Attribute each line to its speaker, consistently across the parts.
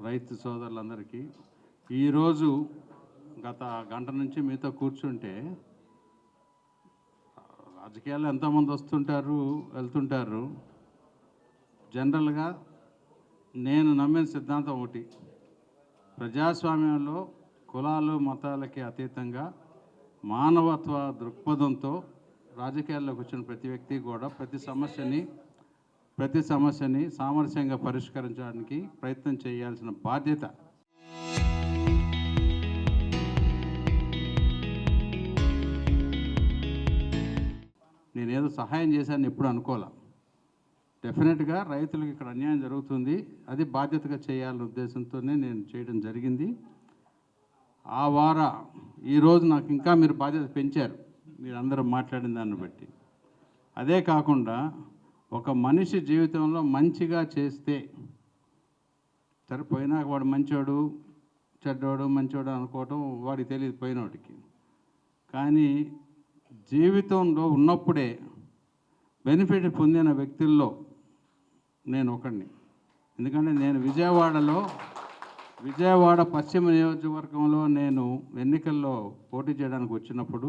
Speaker 1: రైతు సోదరులందరికీ ఈరోజు గత గంట నుంచి మీతో కూర్చుంటే రాజకీయాల్లో ఎంతోమంది వస్తుంటారు వెళ్తుంటారు. జనరల్గా నేను నమ్మిన సిద్ధాంతం ఒకటి, ప్రజాస్వామ్యంలో కులాలు మతాలకి అతీతంగా మానవత్వ దృక్పథంతో రాజకీయాల్లోకి వచ్చిన ప్రతి వ్యక్తి కూడా ప్రతి సమస్యని సామరస్యంగా పరిష్కరించడానికి ప్రయత్నం చేయాల్సిన బాధ్యత నేనేదో సహాయం చేశాను ఎప్పుడు అనుకోలే. డెఫినెట్గా రైతులకు ఇక్కడ అన్యాయం జరుగుతుంది, అది బాధ్యతగా చేయాలనే ఉద్దేశంతోనే నేను చేయడం జరిగింది. ఈరోజు నాకు ఇంకా మీరు బాధ్యత పెంచారు, మీరు అందరూ మాట్లాడిన దాన్ని బట్టి. అదే కాకుండా ఒక మనిషి జీవితంలో మంచిగా చేస్తే సరిపోయినాక వాడు మంచోడు చెడ్డోడు మంచోడు అనుకోవటం వాడికి తెలియదు పోయినోటికి. కానీ జీవితంలో ఉన్నప్పుడే బెనిఫిట్ పొందిన వ్యక్తుల్లో నేను ఒకడిని. ఎందుకంటే నేను విజయవాడ పశ్చిమ నియోజకవర్గంలో నేను ఎన్నికల్లో పోటీ చేయడానికి వచ్చినప్పుడు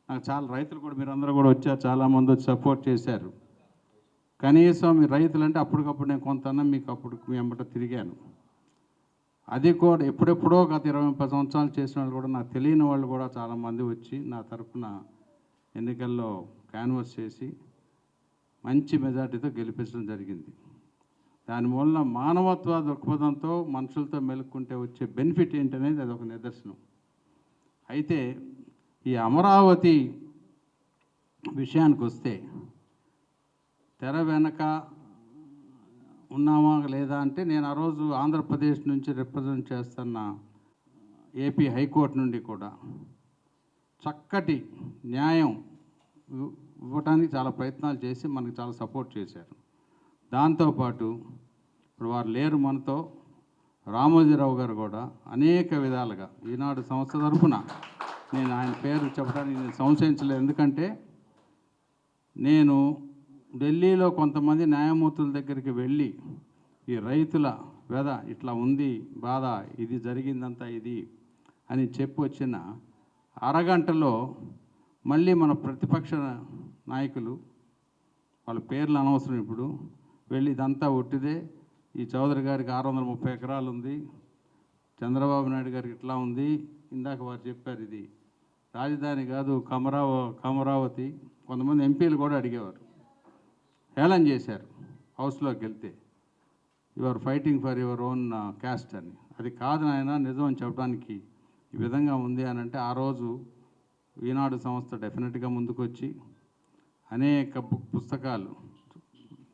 Speaker 1: నాకు చాలా రైతులు కూడా మీరందరూ కూడా వచ్చారు, చాలామంది వచ్చి సపోర్ట్ చేశారు. కనీసం మీ రైతులు అంటే అప్పటికప్పుడు నేను కొంతన్నా మీకు అప్పుడు మీ వెంబట తిరిగాను. అది కూడా ఎప్పుడెప్పుడో గత 20-30 సంవత్సరాలు చేసిన వాళ్ళు కూడా నాకు తెలియని వాళ్ళు కూడా చాలామంది వచ్చి నా తరఫున ఎన్నికల్లో క్యాన్వాస్ చేసి మంచి మెజార్టీతో గెలిపించడం జరిగింది. దానివల్ల మానవత్వ దృక్పథంతో మనుషులతో మెలుక్కుంటే వచ్చే బెనిఫిట్ ఏంటనేది అదొక నిదర్శనం. అయితే ఈ అమరావతి విషయానికి వస్తే తెర వెనక ఉన్నామా లేదా అంటే, నేను ఆ రోజు ఆంధ్రప్రదేశ్ నుంచి రిప్రజెంట్ చేస్తున్న ఏపీ హైకోర్టు నుండి కూడా చక్కటి న్యాయం ఇవ్వడానికి చాలా ప్రయత్నాలు చేసి మనకు చాలా సపోర్ట్ చేశారు. దాంతోపాటు ఇప్పుడు వారు లేరు మనతో, రామోజీరావు గారు కూడా అనేక విధాలుగా ఈనాడు సంస్థ తరఫున నేను ఆయన పేరు చెప్పడానికి నేను సంశయించలేదు. ఎందుకంటే నేను ఢిల్లీలో కొంతమంది న్యాయమూర్తుల దగ్గరికి వెళ్ళి ఈ రైతుల వ్యధ ఇట్లా ఉంది, బాధ ఇది జరిగిందంతా ఇది అని చెప్పి వచ్చిన అరగంటలో మళ్ళీ మన ప్రతిపక్ష నాయకులు, వాళ్ళ పేర్లు అనవసరం ఇప్పుడు, వెళ్ళి ఇదంతా ఒట్టిదే, ఈ చౌదరి గారికి 630 ఎకరాలు ఉంది, చంద్రబాబు నాయుడు గారికి ఇట్లా ఉంది, ఇందాక వారు చెప్పారు ఇది రాజధాని కాదు కమరావతి. కొంతమంది ఎంపీలు కూడా అడిగేవారు, హేళన చేశారు హౌస్లోకి వెళ్తే, your fighting for your own caste అని. అది కాదు నాయన, నిజం అని చెప్పడానికి ఈ విధంగా ఉంది అని అంటే, ఆ రోజు ఈనాడు సంస్థ డెఫినెట్గా ముందుకు వచ్చి అనేక పుస్తకాలు,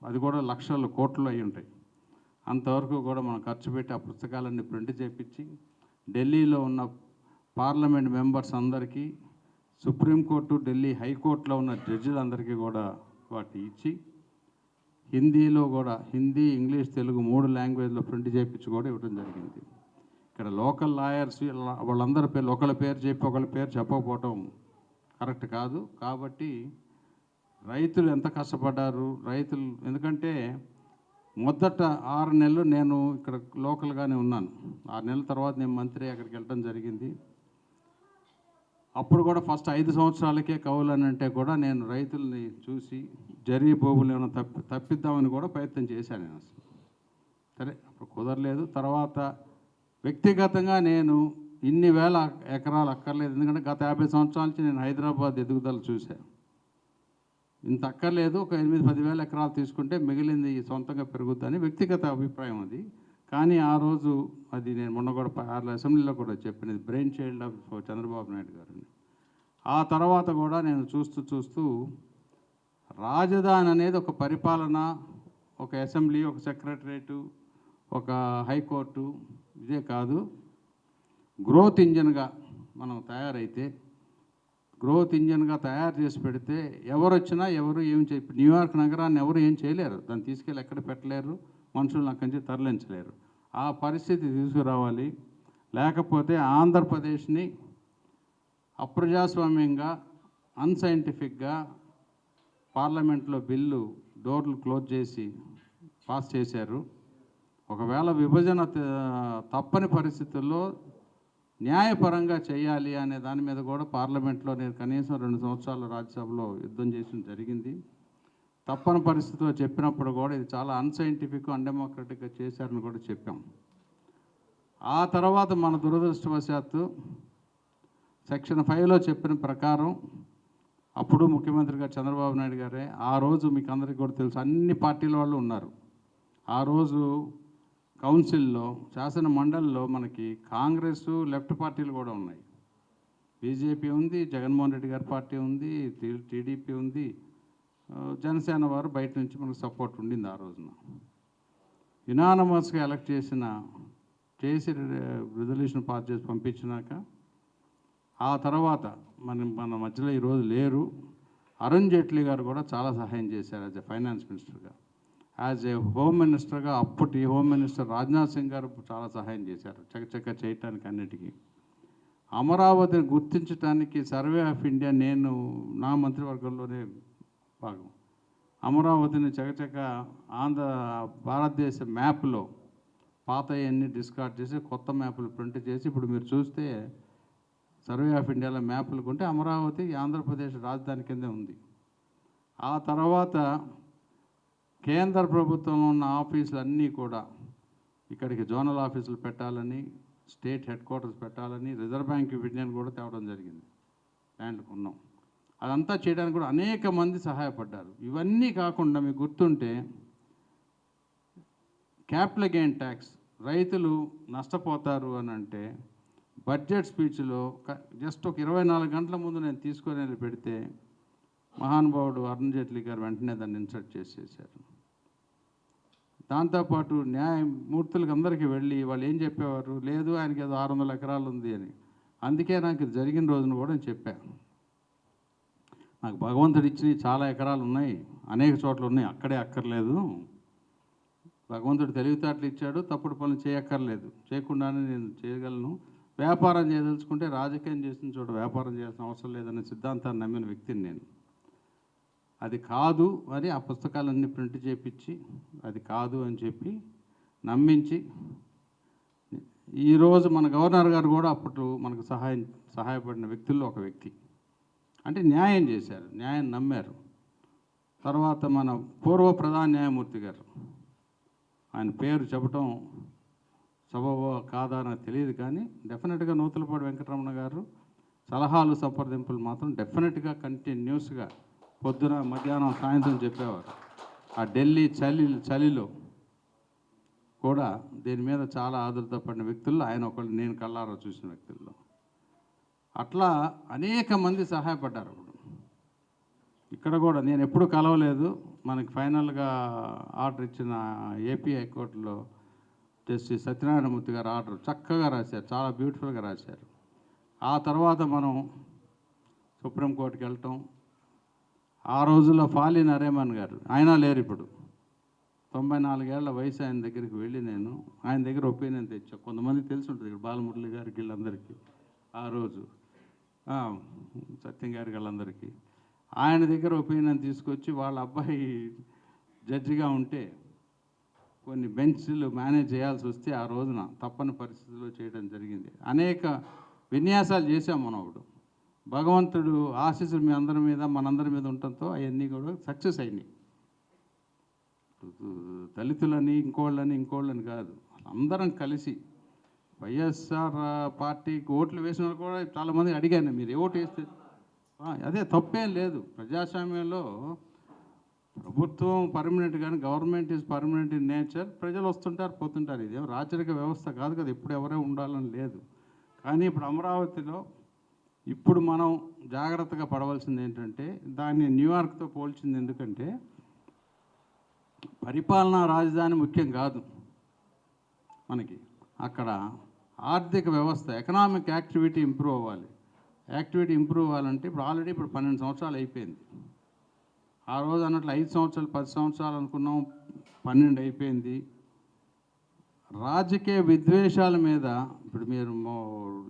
Speaker 1: అది కూడా లక్షలు కోట్లు అయి ఉంటాయి, అంతవరకు కూడా మనం ఖర్చు పెట్టి ఆ పుస్తకాలన్నీ ప్రింట్ చేయించి ఢిల్లీలో ఉన్న పార్లమెంట్ మెంబర్స్ అందరికీ, సుప్రీంకోర్టు ఢిల్లీ హైకోర్టులో ఉన్న జడ్జిలందరికీ కూడా వాటి ఇచ్చి హిందీలో కూడా, హిందీ ఇంగ్లీష్ తెలుగు 3 లాంగ్వేజ్లో ప్రింట్ చేయించి కూడా ఇవ్వడం జరిగింది. ఇక్కడ లోకల్ లాయర్స్ వాళ్ళందరి పేర్లు ఒకళ్ళ పేరు చెప్పి ఒకళ్ళ పేరు చెప్పకపోవటం కరెక్ట్ కాదు. కాబట్టి రైతులు ఎంత కష్టపడ్డారు, రైతులు ఎందుకంటే మొదట 6 నెలలు నేను ఇక్కడ లోకల్గానే ఉన్నాను. 6 నెలల తర్వాత నేను మంత్రి అక్కడికి వెళ్ళడం జరిగింది. అప్పుడు కూడా ఫస్ట్ 5 సంవత్సరాలకే కౌలు అంటే కూడా నేను రైతుల్ని చూసి జరీ భూములు ఏమైనా తప్పిద్దామని కూడా ప్రయత్నం చేశాను నేను. అసలు సరే అప్పుడు కుదరలేదు. తర్వాత వ్యక్తిగతంగా నేను ఇన్ని వేల ఎకరాలు అక్కర్లేదు, ఎందుకంటే గత 50 సంవత్సరాల నుంచి నేను హైదరాబాద్ ఎదుగుదల చూశాను. ఇంత అక్కర్లేదు, ఒక 8-10 వేల ఎకరాలు తీసుకుంటే మిగిలింది సొంతంగా పెరుగుతుందని వ్యక్తిగత అభిప్రాయం అది. కానీ ఆ రోజు అది నేను మొన్న కూడా అసెంబ్లీలో కూడా చెప్పినది, brain child of Chandrababu Naidu గారిని. ఆ తర్వాత కూడా నేను చూస్తూ రాజధాని అనేది ఒక పరిపాలన, ఒక అసెంబ్లీ, ఒక సెక్రటరేటు, ఒక హైకోర్టు, ఇదే కాదు, గ్రోత్ ఇంజన్గా మనం తయారైతే, గ్రోత్ ఇంజన్గా తయారు చేసి పెడితే ఎవరు వచ్చినా ఎవరు ఏం న్యూయార్క్ నగరాన్ని ఎవరు ఏం చేయలేరు, దాన్ని తీసుకెళ్ళి ఎక్కడ పెట్టలేరు, మనుషులను అక్కడి నుంచి తరలించలేరు. ఆ పరిస్థితి తీసుకురావాలి. లేకపోతే ఆంధ్రప్రదేశ్ని అప్రజాస్వామ్యంగా, అన్సైంటిఫిక్గా పార్లమెంట్లో బిల్లు డోర్లు క్లోజ్ చేసి పాస్ చేశారు. ఒకవేళ విభజన తప్పని పరిస్థితుల్లో న్యాయపరంగా చేయాలి అనే దాని మీద కూడా పార్లమెంట్లో నేను కనీసం 2 సంవత్సరాలు రాజ్యసభలో యుద్ధం చేసిన జరిగింది. తప్పని పరిస్థితిలో చెప్పినప్పుడు కూడా ఇది చాలా అన్సైంటిఫిక్, అన్డెమోక్రటిక్గా చేశారని కూడా చెప్పాం. ఆ తర్వాత మన దురదృష్టవశాత్తు సెక్షన్ 5లో చెప్పిన ప్రకారం అప్పుడు ముఖ్యమంత్రిగా చంద్రబాబు నాయుడు గారే, ఆ రోజు మీకు అందరికీ కూడా తెలుసు, అన్ని పార్టీల వాళ్ళు ఉన్నారు. ఆ రోజు కౌన్సిల్లో, శాసన మండలిలో మనకి కాంగ్రెస్, లెఫ్ట్ పార్టీలు కూడా ఉన్నాయి. బీజేపీ ఉంది, జగన్మోహన్ రెడ్డి గారి పార్టీ ఉంది, టీడీపీ ఉంది, జనసేన వారు బయట నుంచి మనకు సపోర్ట్ ఉండింది. ఆ రోజున యునానమస్గా ఎలక్ట్ చేసి రిజల్యూషన్ పాస్ చేసి పంపించినాక ఆ తర్వాత మన మధ్యలో ఈరోజు లేరు. అరుణ్ జైట్లీ గారు కూడా చాలా సహాయం చేశారు యాజ్ ఎ ఫైనాన్స్ మినిస్టర్గా. యాజ్ ఏ హోమ్ మినిస్టర్గా అప్పటి హోమ్ మినిస్టర్ రాజ్నాథ్ సింగ్ గారు చాలా సహాయం చేశారు చకచక చేయటానికి అన్నిటికీ. అమరావతిని గుర్తించడానికి సర్వే ఆఫ్ ఇండియా నేను నా మంత్రివర్గంలోనే భాగం. అమరావతిని చకచక భారతదేశ మ్యాప్లో పాతయన్నీ డిస్కార్డ్ చేసి కొత్త మ్యాప్లు ప్రింట్ చేసి ఇప్పుడు మీరు చూస్తే సర్వే ఆఫ్ ఇండియాలో మ్యాప్లు కొంటే అమరావతి ఆంధ్రప్రదేశ్ రాజధాని కిందే ఉంది. ఆ తర్వాత కేంద్ర ప్రభుత్వంలో ఉన్న ఆఫీసులు అన్నీ కూడా ఇక్కడికి జోనల్ ఆఫీసులు పెట్టాలని, స్టేట్ హెడ్ క్వార్టర్స్ పెట్టాలని, రిజర్వ్ బ్యాంక్ ఆఫ్ ఇండియాని కూడా తేవడం జరిగింది. ల్యాండ్లు కొన్నాం. అదంతా చేయడానికి కూడా అనేక మంది సహాయపడ్డారు. ఇవన్నీ కాకుండా మీకు గుర్తుంటే క్యాపిటల్ గెయిన్ ట్యాక్స్, రైతులు నష్టపోతారు అని అంటే బడ్జెట్ స్పీచ్లో జస్ట్ ఒక 24 గంటల ముందు నేను తీసుకొని వెళ్ళి పెడితే మహానుభావుడు అరుణ్ జైట్లీ గారు వెంటనే దాన్ని ఇన్సర్ట్ చేసేసారు. దాంతోపాటు న్యాయమూర్తులకు అందరికీ వెళ్ళి వాళ్ళు ఏం చెప్పేవారు, లేదు ఆయనకి ఏదో 600 ఎకరాలు ఉంది అని. అందుకే నాకు ఇది జరిగిన రోజున కూడా నేను చెప్పాను, నాకు భగవంతుడు ఇచ్చినవి చాలా ఎకరాలు ఉన్నాయి, అనేక చోట్ల ఉన్నాయి, అక్కడే అక్కర్లేదు. భగవంతుడు తెలివితేటలు ఇచ్చాడు, తప్పుడు పనులు చేయక్కర్లేదు, చేయకుండానే నేను చేయగలను. వ్యాపారం చేయదలుచుకుంటే రాజకీయం చేసిన చోట వ్యాపారం చేయాల్సిన అవసరం లేదనే సిద్ధాంతాన్ని నమ్మిన వ్యక్తిని నేను. అది కాదు అని ఆ పుస్తకాలన్నీ ప్రింట్ చేయించి అది కాదు అని చెప్పి నమ్మించి, ఈరోజు మన గవర్నర్ గారు కూడా అప్పట్లో మనకు సహాయపడిన వ్యక్తుల్లో ఒక వ్యక్తి. అంటే న్యాయం చేశారు, న్యాయం నమ్మారు. తర్వాత మన పూర్వ ప్రధాన న్యాయమూర్తి గారు, ఆయన పేరు చెప్పడం సబబో కాదా నాకు తెలియదు, కానీ డెఫినెట్గా నూతలపాటి వెంకటరమణ గారు సలహాలు సంప్రదింపులు మాత్రం డెఫినెట్గా కంటిన్యూస్గా పొద్దున, మధ్యాహ్నం, సాయంత్రం చెప్పేవారు. ఆ ఢిల్లీ చలిలో కూడా దీని మీద చాలా ఆదుర్త పడిన వ్యక్తుల్లో ఆయన ఒకళ్ళు, నేను కళ్ళారా చూసిన వ్యక్తుల్లో. అట్లా అనేక మంది సహాయపడ్డారు. ఇక్కడ కూడా నేను ఎప్పుడు కలవలేదు, మనకి ఫైనల్గా ఆర్డర్ ఇచ్చిన ఏపీ హైకోర్టులో జస్టిస్ సత్యనారాయణమూర్తి గారు ఆర్డర్ చక్కగా రాశారు, చాలా బ్యూటిఫుల్గా రాశారు. ఆ తర్వాత మనం సుప్రీంకోర్టుకి వెళ్ళటం. ఆ రోజుల్లో ఫాలి నరేమన్ గారు, ఆయన లేరు ఇప్పుడు, 94 ఏళ్ల వయసు ఆయన దగ్గరికి వెళ్ళి నేను ఆయన దగ్గర ఒపీనియన్ తెచ్చా. కొంతమందికి తెలిసి ఉంటుంది ఇక్కడ, బాలమురళి గారికి వీళ్ళందరికీ, ఆ రోజు సత్యం గారికి వాళ్ళందరికీ ఆయన దగ్గర ఒపీనియన్ తీసుకొచ్చి వాళ్ళ అబ్బాయి జడ్జిగా ఉంటే కొన్ని బెంచ్లు మేనేజ్ చేయాల్సి వస్తే ఆ రోజున తప్పని పరిస్థితుల్లో చేయడం జరిగింది. అనేక విన్యాసాలు చేశాం మనం. అప్పుడు భగవంతుడు ఆశీస్సులు మీ అందరి మీద, మనందరి మీద ఉండటంతో అవన్నీ కూడా సక్సెస్ అయినాయి. దళితులని ఇంకోళ్ళని కాదు, అందరం కలిసి వైఎస్ఆర్ పార్టీకి ఓట్లు వేసిన వాళ్ళు కూడా చాలామంది అడిగాను, మీరు ఏ ఓటు వేస్తే అదే తప్పేం లేదు. ప్రజాస్వామ్యంలో ప్రభుత్వం పర్మనెంట్, కానీ government is permanent in nature. ప్రజలు వస్తుంటారు పోతుంటారు, ఇదేం రాచరిక వ్యవస్థ కాదు కదా, ఎప్పుడు ఎవరే ఉండాలని లేదు. కానీ ఇప్పుడు అమరావతిలో ఇప్పుడు మనం జాగ్రత్తగా పడవలసింది ఏంటంటే, దాన్ని న్యూయార్క్తో పోల్చింది ఎందుకంటే పరిపాలనా రాజధాని ముఖ్యం కాదు మనకి. అక్కడ ఆర్థిక వ్యవస్థ, ఎకనామిక్ యాక్టివిటీ ఇంప్రూవ్ అవ్వాలి. యాక్టివిటీ ఇంప్రూవ్ అవ్వాలంటే ఇప్పుడు ఆల్రెడీ 12 సంవత్సరాలు అయిపోయింది. ఆ రోజు అన్నట్లు 5 సంవత్సరాలు 10 సంవత్సరాలు అనుకున్నాం, 12 అయిపోయింది. రాజకీయ విద్వేషాల మీద ఇప్పుడు మీరు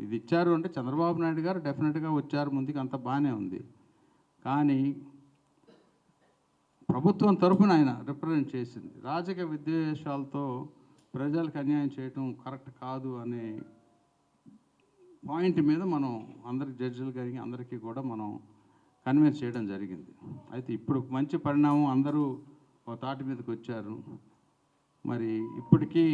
Speaker 1: ఇది ఇచ్చారు అంటే చంద్రబాబు నాయుడు గారు డెఫినెట్గా వచ్చారు ముందుకు, అంత బాగానే ఉంది. కానీ ప్రభుత్వం తరఫున ఆయన రిప్రజెంట్ చేసింది రాజకీయ విద్వేషాలతో ప్రజలకు అన్యాయం చేయటం కరెక్ట్ కాదు అనే పాయింట్ మీద మనం అందరికి జడ్జిలు కానీ అందరికీ కూడా మనం కన్విన్స్ చేయడం జరిగింది. అయితే ఇప్పుడు మంచి పరిణామం, అందరూ ఒక తాటి మీదకి వచ్చారు. మరి ఇప్పటికీ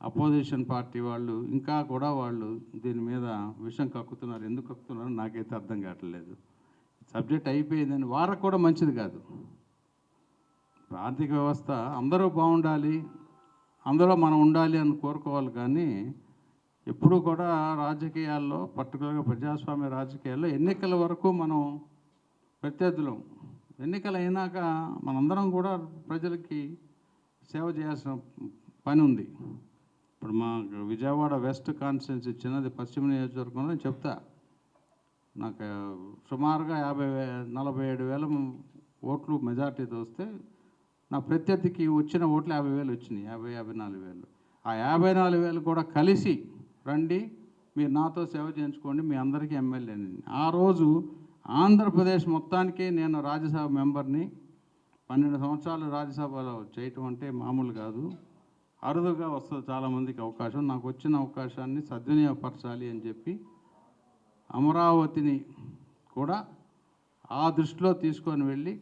Speaker 1: అపోజిషన్ పార్టీ వాళ్ళు ఇంకా కూడా వాళ్ళు దీని మీద విషం కక్కుతున్నారు. ఎందుకు కక్కుతున్నారో నాకైతే అర్థం కావట్లేదు. సబ్జెక్ట్ అయిపోయిందని వారికి కూడా మంచిది కాదు. ఆర్థిక వ్యవస్థ అందరూ బాగుండాలి, అందులో మనం ఉండాలి అని కోరుకోవాలి. కానీ ఎప్పుడూ కూడా రాజకీయాల్లో, పర్టికులర్గా ప్రజాస్వామ్య రాజకీయాల్లో ఎన్నికల వరకు మనం ప్రత్యర్థులం. ఎన్నికలు అయినాక మనందరం కూడా ప్రజలకి సేవ చేయాల్సిన పని ఉంది. ఇప్పుడు మా విజయవాడ వెస్ట్ కాన్స్టిట్యున్సీ చిన్నది, పశ్చిమ నియోజకవర్గంలో నేను చెప్తా, నాకు సుమారుగా 47,000 ఓట్లు మెజార్టీతో వస్తే నా ప్రత్యర్థికి వచ్చిన ఓట్లు 50,000 వచ్చినాయి. 54,000. ఆ 54,000 కూడా కలిసి రండి, మీరు నాతో సేవ చేయించుకోండి, మీ అందరికీ ఎమ్మెల్యేని. ఆ రోజు ఆంధ్రప్రదేశ్ మొత్తానికి నేను రాజ్యసభ మెంబర్ని. 12 సంవత్సరాలు రాజ్యసభలో చేయటం అంటే మామూలు కాదు. అరుదుగా వస్తుంది చాలామందికి అవకాశం. నాకు వచ్చిన అవకాశాన్ని సద్వినియోగపరచాలి అని చెప్పి అమరావతిని కూడా ఆ దృష్టిలో తీసుకొని వెళ్ళి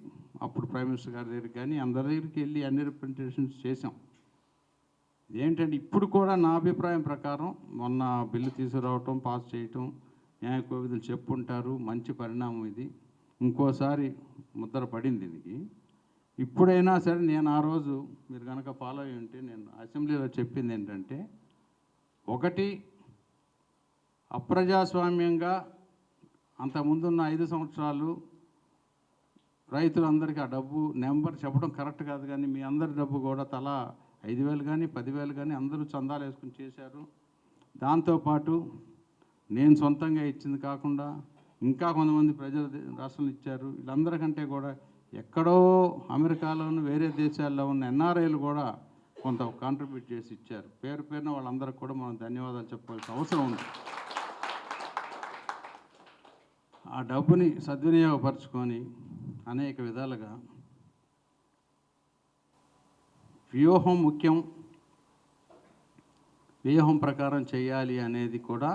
Speaker 1: అప్పుడు ప్రైమ్ మినిస్టర్ గారి దగ్గరికి కానీ అందరి దగ్గరికి వెళ్ళి అన్ని రిప్రజెంటేషన్స్ చేసాం. ఏంటంటే ఇప్పుడు కూడా నా అభిప్రాయం ప్రకారం మొన్న బిల్లు తీసుకురావటం, పాస్ చేయటం, న్యాయ కోవిధులు చెప్పుంటారు, మంచి పరిణామం ఇది. ఇంకోసారి ముద్ర పడింది దీనికి. ఇప్పుడైనా సరే నేను ఆ రోజు మీరు కనుక ఫాలో అయ్యి ఉంటే నేను అసెంబ్లీలో చెప్పింది ఏంటంటే, ఒకటి అప్రజాస్వామ్యంగా అంతకుముందున్న 5 సంవత్సరాలు రైతులందరికీ ఆ డబ్బు నెంబర్ చెప్పడం కరెక్ట్ కాదు, కానీ మీ అందరి డబ్బు కూడా తలా 5,000 కానీ 10,000 కానీ అందరూ చందాలు వేసుకుని చేశారు. దాంతోపాటు నేను సొంతంగా ఇచ్చింది కాకుండా ఇంకా కొంతమంది ప్రజలు రాష్ట్రంలో ఇచ్చారు. వీళ్ళందరికంటే కూడా ఎక్కడో అమెరికాలోను వేరే దేశాల్లో ఉన్న ఎన్ఆర్ఐలు కూడా కొంత కాంట్రిబ్యూట్ చేసి ఇచ్చారు. పేరు పేరున వాళ్ళందరికీ కూడా మనం ధన్యవాదాలు చెప్పాల్సిన అవసరం ఉంది. ఆ డబ్బుని సద్వినియోగపరచుకొని అనేక విధాలుగా వ్యూహం ముఖ్యం, వ్యూహం ప్రకారం చేయాలి అనేది కూడా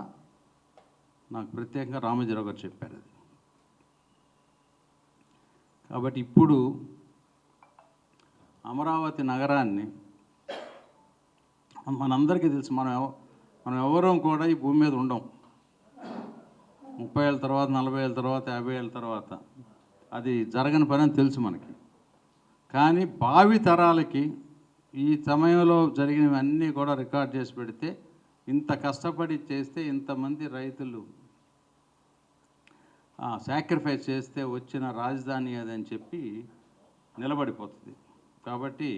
Speaker 1: నాకు ప్రత్యేకంగా రామోజీరావు గారు చెప్పారు. అది కాబట్టి ఇప్పుడు అమరావతి నగరాన్ని మనందరికీ తెలుసు, మనం ఎవరూ కూడా ఈ భూమి మీద ఉండం. 30 ఏళ్ళ తర్వాత, 40 ఏళ్ళ తర్వాత, 50 ఏళ్ళ తర్వాత అది జరగని పని అని తెలుసు మనకి. కానీ భావి తరాలకి ఈ సమయంలో జరిగినవన్నీ కూడా రికార్డ్ చేసి పెడితే, ఇంత కష్టపడి చేస్తే, ఇంతమంది రైతులు సాక్రిఫైస్ చేస్తే వచ్చిన రాజధాని అదని చెప్పి నిలబడిపోతుంది. కాబట్టి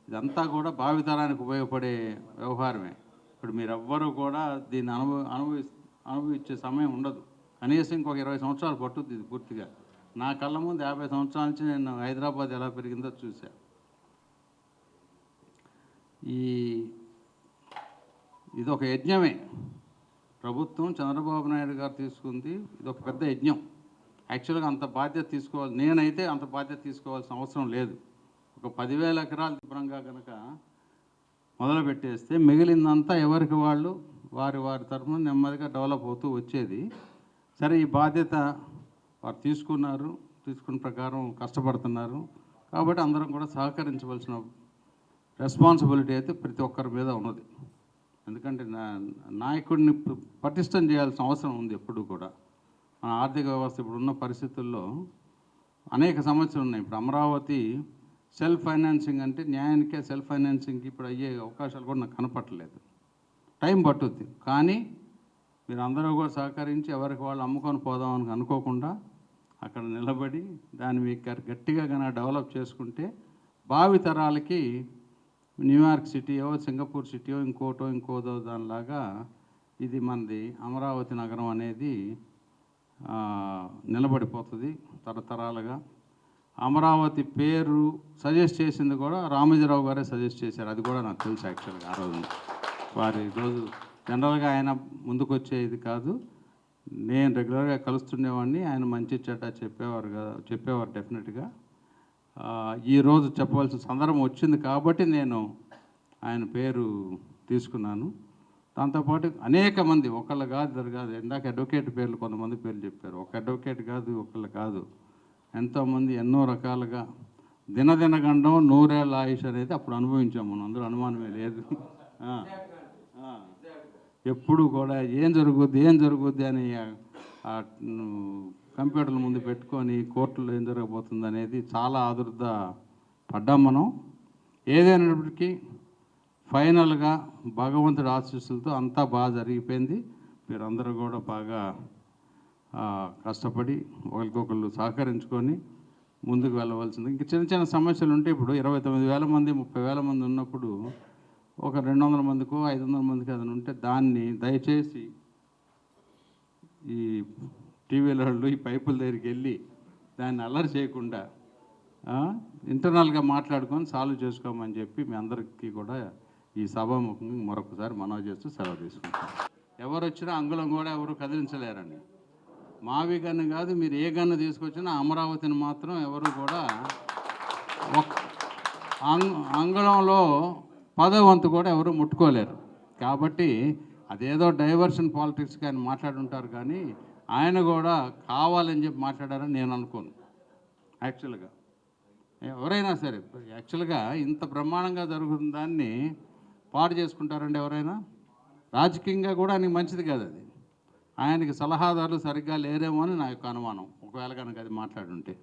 Speaker 1: ఇదంతా కూడా భావితరానికి ఉపయోగపడే వ్యవహారమే. ఇప్పుడు మీరెవ్వరూ కూడా దీన్ని అనుభవించే సమయం ఉండదు. కనీసం ఇంకొక 20 సంవత్సరాలు పట్టుద్ది ఇది పూర్తిగా. నా కళ్ళ ముందు 50 సంవత్సరాల నుంచి నేను హైదరాబాద్ ఎలా పెరిగిందో చూసా. ఇది ఒక యజ్ఞమే. ప్రభుత్వం చంద్రబాబు నాయుడు గారు తీసుకుంది, ఇది ఒక పెద్ద యజ్ఞం. యాక్చువల్గా అంత బాధ్యత తీసుకోవాలి, నేనైతే అంత బాధ్యత తీసుకోవాల్సిన అవసరం లేదు. ఒక 10,000 ఎకరాలు శుభ్రంగా కనుక మొదలు పెట్టేస్తే మిగిలిందంతా ఎవరికి వాళ్ళు వారి తరఫున నెమ్మదిగా డెవలప్ అవుతూ వచ్చేది. సరే, ఈ బాధ్యత వారు తీసుకున్న ప్రకారం కష్టపడుతున్నారు. కాబట్టి అందరం కూడా సహకరించవలసిన రెస్పాన్సిబిలిటీ అయితే ప్రతి ఒక్కరి మీద ఉన్నది. ఎందుకంటే నాయకుడిని పటిష్టం చేయాల్సిన అవసరం ఉంది ఎప్పుడు కూడా. మన ఆర్థిక వ్యవస్థ ఇప్పుడున్న పరిస్థితుల్లో అనేక సమస్యలు ఉన్నాయి. ఇప్పుడు అమరావతి సెల్ఫ్ ఫైనాన్సింగ్ అంటే న్యాయానికే సెల్ఫ్ ఫైనాన్సింగ్కి ఇప్పుడు అయ్యే అవకాశాలు కూడా నాకు కనపట్టలేదు. టైం పట్టుద్ది. కానీ మీరు అందరూ కూడా సహకరించి ఎవరికి వాళ్ళు అమ్ముకొని పోదామని అనుకోకుండా అక్కడ నిలబడి దాన్ని మీకు గట్టిగా కనుక డెవలప్ చేసుకుంటే భావి తరాలకి న్యూయార్క్ సిటీయో, సింగపూర్ సిటీయో, ఇంకోదో దానిలాగా ఇది మనది అమరావతి నగరం అనేది నిలబడిపోతుంది తరతరాలుగా. అమరావతి పేరు సజెస్ట్ చేసింది కూడా రామోజీరావు గారే సజెస్ట్ చేశారు. అది కూడా నాకు తెలుసు యాక్చువల్గా. ఆ రోజు వారి రోజు జనరల్గా ఆయన ముందుకు వచ్చేది కాదు, నేను రెగ్యులర్గా కలుస్తుండేవాడిని. ఆయన మంచి చెడ్డ చెప్పేవారు డెఫినెట్గా. ఈరోజు చెప్పవలసిన సందర్భం వచ్చింది కాబట్టి నేను ఆయన పేరు తీసుకున్నాను. దాంతోపాటు అనేక మంది, ఒకళ్ళు కాదు ఇద్దరు కాదు, ఇందాక అడ్వకేట్ పేర్లు కొంతమంది పేర్లు చెప్పారు. ఒక అడ్వకేట్ కాదు, ఒకళ్ళు కాదు, ఎంతోమంది ఎన్నో రకాలుగా దినదినగండం నూరేళ్ళ ఆయుష్ అనేది అప్పుడు అనుభవించాము మనం, అందులో అనుమానమే లేదు. ఎప్పుడు కూడా ఏం జరుగుద్ది అని కంప్యూటర్ల ముందు పెట్టుకొని కోర్టులో ఏం జరగబోతుంది అనేది చాలా ఆదుర్ద పడ్డాం మనం. ఏదైనప్పటికీ ఫైనల్గా భగవంతుడి ఆశీస్సులతో అంతా బాగా జరిగిపోయింది. మీరందరూ కూడా బాగా కష్టపడి ఒకరికొకళ్ళు సహకరించుకొని ముందుకు వెళ్ళవలసింది. ఇంక చిన్న చిన్న సమస్యలు ఉంటే ఇప్పుడు 29,000 మంది 30,000 మంది ఉన్నప్పుడు ఒక 200 మందికో 500 మందికి ఏదైనా ఉంటే దాన్ని దయచేసి ఈ టీవీల వాళ్ళు ఈ పైపుల దగ్గరికి వెళ్ళి దాన్ని అల్లరి చేయకుండా ఇంటర్నల్గా మాట్లాడుకొని సాల్వ్ చేసుకోమని చెప్పి మీ అందరికీ కూడా ఈ సభాముఖంగా మరొకసారి మనవి చేస్తూ సెలవు తీసుకుంటాం. ఎవరు వచ్చినా అంగుళం కూడా ఎవరు కదిలించలేరండి. మావి గన్ను కాదు, మీరు ఏ గన్ను తీసుకొచ్చినా అమరావతిని మాత్రం ఎవరు కూడా అంగుళంలో 10వ వంతు కూడా ఎవరు ముట్టుకోలేరు. కాబట్టి అదేదో డైవర్షన్ పాలిటిక్స్గా ఆయన మాట్లాడుంటారు, కానీ ఆయన కూడా కావాలని చెప్పి మాట్లాడారని నేను అనుకోను. యాక్చువల్గా ఎవరైనా సరే యాక్చువల్గా ఇంత బ్రహ్మాండంగా జరుగుతున్న దాన్ని పాడు చేసుకుంటారండి ఎవరైనా. రాజకీయంగా కూడా ఆయనకి మంచిది కాదు అది. ఆయనకి సలహాదారులు సరిగ్గా లేరేమో అని నా యొక్క అనుమానం, ఒకవేళ కనుక అది మాట్లాడుంటే.